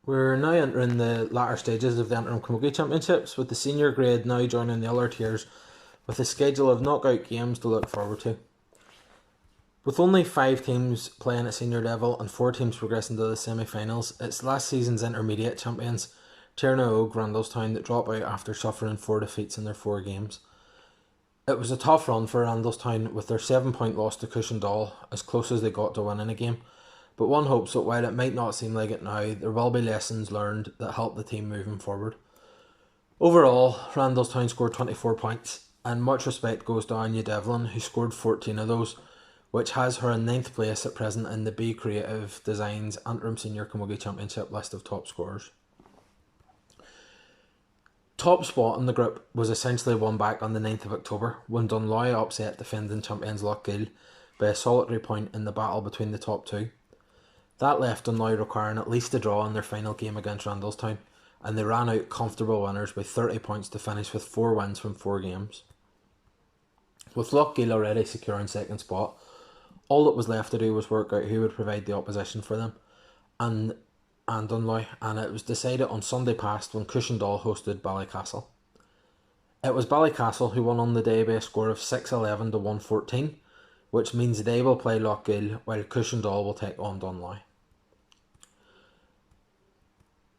We're now entering the latter stages of the Antrim Camogie Championships, with the senior grade now joining the other tiers with a schedule of knockout games to look forward to. With only 5 teams playing at senior level and 4 teams progressing to the semi-finals, it's last season's intermediate champions, Tiernaoge Randalstown, that drop out after suffering 4 defeats in their 4 games. It was a tough run for Randalstown, with their 7-point loss to Cushendall as close as they got to winning a game. But one hopes that while it might not seem like it now, there will be lessons learned that help the team moving forward. Overall, Randalstown scored 24 points, and much respect goes to Anya Devlin, who scored 14 of those, which has her in 9th place at present in the Be Creative Design's Antrim Senior Camogie Championship list of top scorers. Top spot in the group was essentially won back on the 9th of October when Dunloy upset defending champions Lochgill by a solitary point in the battle between the top 2. That left Dunloy requiring at least a draw in their final game against Randalstown, and they ran out comfortable winners with 30 points to finish with 4 wins from 4 games. With Lochgill already securing 2nd spot, all that was left to do was work out who would provide the opposition for them and Dunloy, and it was decided on Sunday past when Cushendall hosted Ballycastle. It was Ballycastle who won on the day by a score of 6-11 to 1-14, which means they will play Lochgill while Cushendall will take on Dunloy.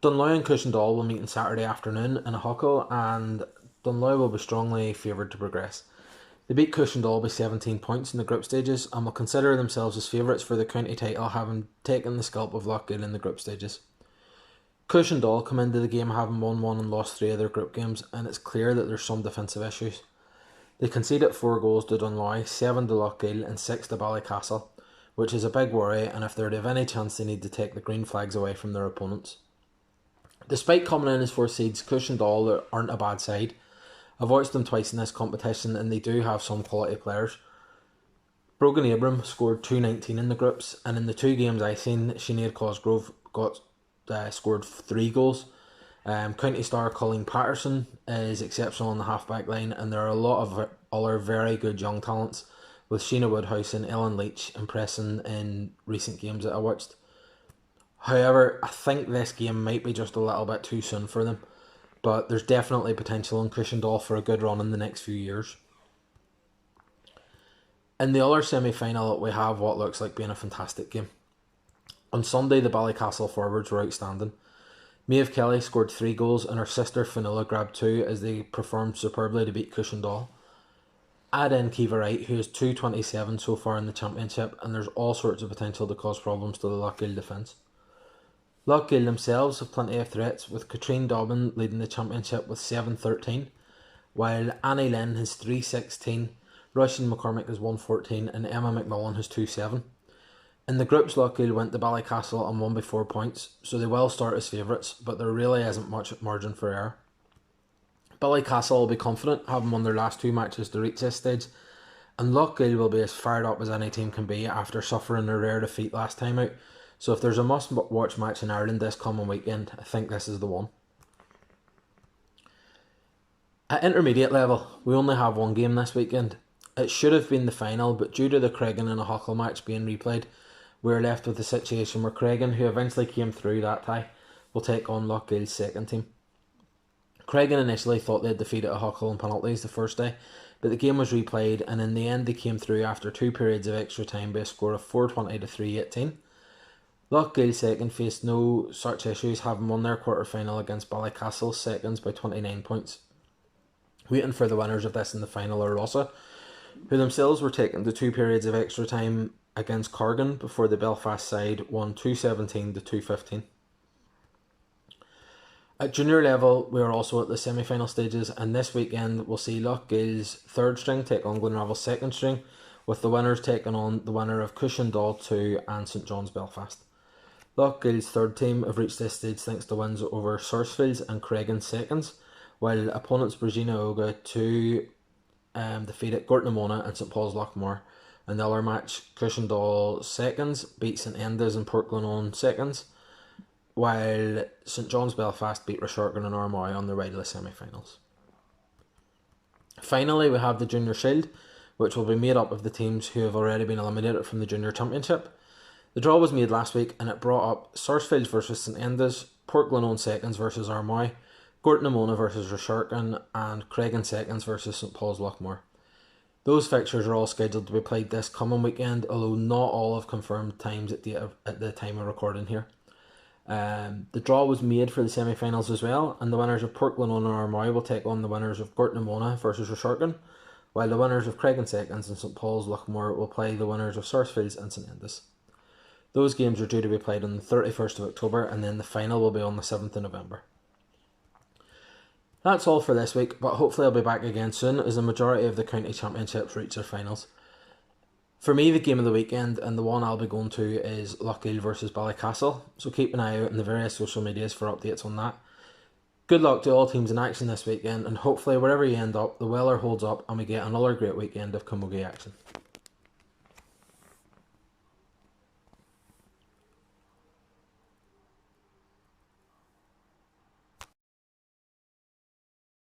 Dunloy and Cushendall will meet on Saturday afternoon in a huckle, and Dunloy will be strongly favoured to progress. They beat Cushendall by 17 points in the group stages and will consider themselves as favourites for the county title, having taken the scalp of Lochgill in the group stages. Cushendall come into the game having won 1 and lost 3 of their group games, and it's clear that there's some defensive issues. They conceded 4 goals to Dunloy, 7 to Lochgill and 6 to Ballycastle, which is a big worry, and if they're to have any chance they need to take the green flags away from their opponents. Despite coming in as 4 seeds, Cushendall aren't a bad side. I've watched them twice in this competition and they do have some quality players. Brogan Abram scored 219 in the groups, and in the 2 games I've seen, Sinead Cosgrove scored 3 goals. County star Colleen Patterson is exceptional on the half-back line, and there are a lot of other very good young talents, with Sheena Woodhouse and Ellen Leach impressing in recent games that I watched. However, I think this game might be just a little bit too soon for them, but there's definitely potential in Cushendall for a good run in the next few years. In the other semi-final, we have what looks like being a fantastic game. On Sunday, the Ballycastle forwards were outstanding. Maeve Kelly scored 3 goals and her sister Fionnuala grabbed 2 as they performed superbly to beat Cushendall. Add in Kiva Wright, who is 227 so far in the championship, and there's all sorts of potential to cause problems to the Lochgill defence. Lochgill themselves have plenty of threats, with Katrine Dobbin leading the championship with 7-13, while Annie Lynn has 3-16, Roisin McCormick has 1-14 and Emma McMullen has 2-7. In the groups, Lochgill went to Ballycastle and won by 4 points, so they will start as favourites, but there really isn't much margin for error. Ballycastle will be confident, having won their last 2 matches to reach this stage, and Lochgill will be as fired up as any team can be after suffering a rare defeat last time out. So if there's a must-watch match in Ireland this coming weekend, I think this is the one. At intermediate level, we only have 1 game this weekend. It should have been the final, but due to the Cregan and a Huckle match being replayed, we're left with a situation where Cregan, who eventually came through that tie, will take on Lochgill's 2nd team. Cregan initially thought they'd defeated a Huckle in penalties the first day, but the game was replayed, and in the end they came through after 2 periods of extra time by a score of 420 to 318. Lochgill's 2nd faced no such issues, having won their quarter-final against Ballycastle's 2nds by 29 points. Waiting for the winners of this in the final are Rossa, who themselves were taken to 2 periods of extra time against Corgan before the Belfast side won 217 to 215. At junior level, we are also at the semi-final stages, and this weekend we'll see Lochgill's 3rd string take on Glenravel's 2nd string, with the winners taking on the winner of Cushendall 2 and St John's Belfast. Lochgill's 3rd team have reached this stage thanks to wins over Sarsfields and Cregan's 2nds, while opponents Brigina Oga 2 defeated Gortnamona and St Paul's Lochmore. In the other match, Cushendall 2nds beat St Enda's and Port Glenone 2nds, while St John's Belfast beat Rashortgan and Armagh on their way to the semi-finals. Finally, we have the Junior Shield, which will be made up of the teams who have already been eliminated from the Junior Championship. The draw was made last week and it brought up Sarsfields versus St Enda's, Port Glenone seconds versus Armagh, Gorton Amona versus Resharkin, and Craigan seconds versus St Paul's Loughmore. Those fixtures are all scheduled to be played this coming weekend, although not all have confirmed times at the time of recording here. The draw was made for the semi-finals as well, and the winners of Port Glenone and Armagh will take on the winners of Gorton Amona versus Resharkin, while the winners of Craigan seconds and St Paul's Loughmore will play the winners of Sarsfields and St Enda's. Those games are due to be played on the 31st of October, and then the final will be on the 7th of November. That's all for this week, but hopefully I'll be back again soon as the majority of the county championships reach their finals. For me, the game of the weekend and the one I'll be going to is Lochiel versus Ballycastle, so keep an eye out on the various social medias for updates on that. Good luck to all teams in action this weekend, and hopefully wherever you end up, the weather holds up and we get another great weekend of camogie action.